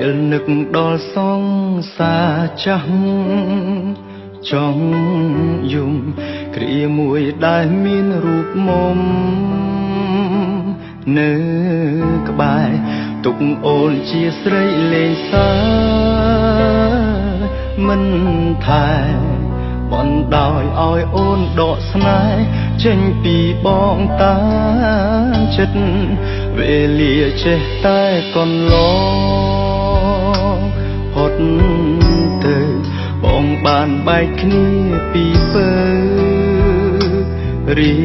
ពេលនឹកដល់សង្សារចាស់ចង់យំគ្រាមួយដែលមានរូបមុំនៅក្បែរទុកអូនជាស្រីលេងសើមិនថែបណ្ដោយឲ្យអូនដកស្នេហ៍ចេញពីបងតាចិត្តវេលាចេះតែកន្លងហត់ទៅបងបានបែកគ្នាពីពើរៀ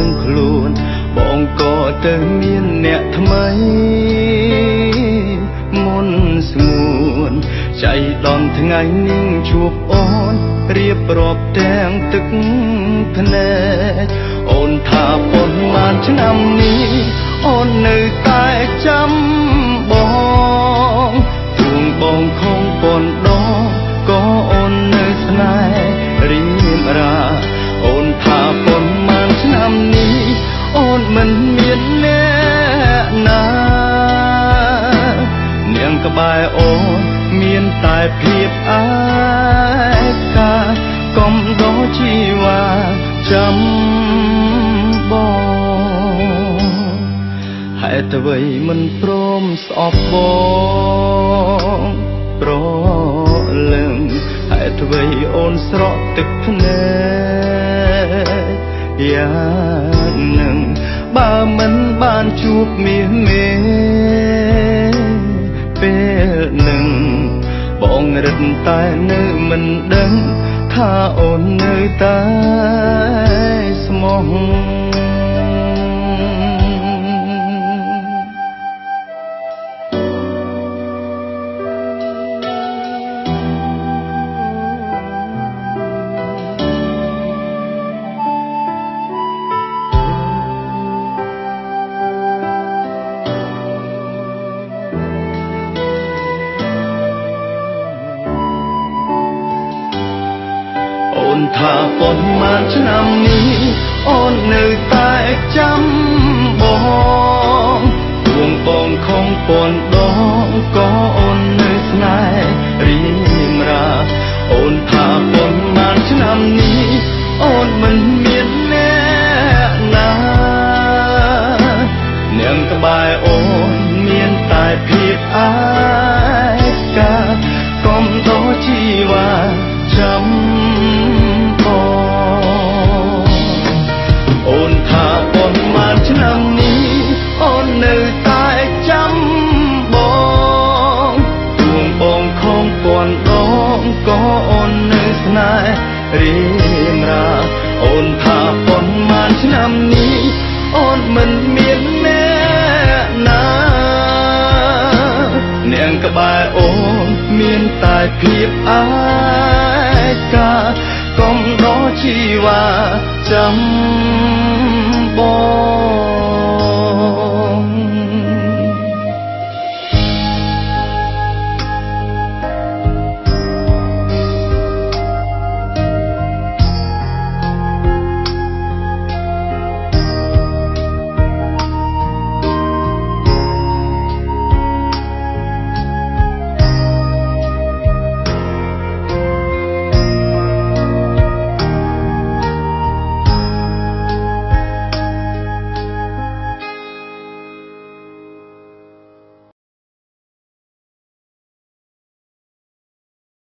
ងខ្លួនបងក៏ទៅមានអ្នកថ្មីមុនស្ងួនចៃដន្យថ្ងៃនឹងជួបអូនរៀបរាប់ទាំងទឹកភ្នែកអូនថាប៉ុន្មានឆ្នាំនេះអូននៅតែចាំបងទួងបងខំប៉ុនដងក៏អូននៅស្នេហ៍រៀមរាអូនថាប៉ុន្មានឆ្នាំនេះអូនមិនមានអ្នកណានាងក្បែរអូនមានតែភាពអាកាកុំដោជីវ៉ាចាំបងហេតុអ្វីមិនព្រមស្អប់បងប្រលឹងហេតុអ្វីអូនស្រក់ទឹកភ្នែកយ៉ាងនឹងបើមិនបានជួបមាសមេពេលនឹងបងរឹតតែនៅមិនដឹងថាអូននៅតែស្មោះអូនថាប៉ុន្មានឆ្នាំនេះអូននៅតែចាំបងទួងបងខំប៉ុនដងក៏អូននៅស្នេហ៍រៀមរាអូនថាប៉ុន្មានឆ្នាំនេះអូនមិនមានអ្នកណានាងក្បែរអូនមានតែភាពអាកាកុំដោជីវ៉ាចាំអូនថាប៉ុន្មានឆ្នាំនេះអូននៅតែចាំបងទួងបងខំប៉ុនដងក៏អូននៅស្នេហ៍រៀមរាអូនថាប៉ុន្មានឆ្នាំនេះអូនមិនមានអ្នកណានាងក្បែរអូនមានតែភាពអាកាកុំដោជីវ៉ាចាំបង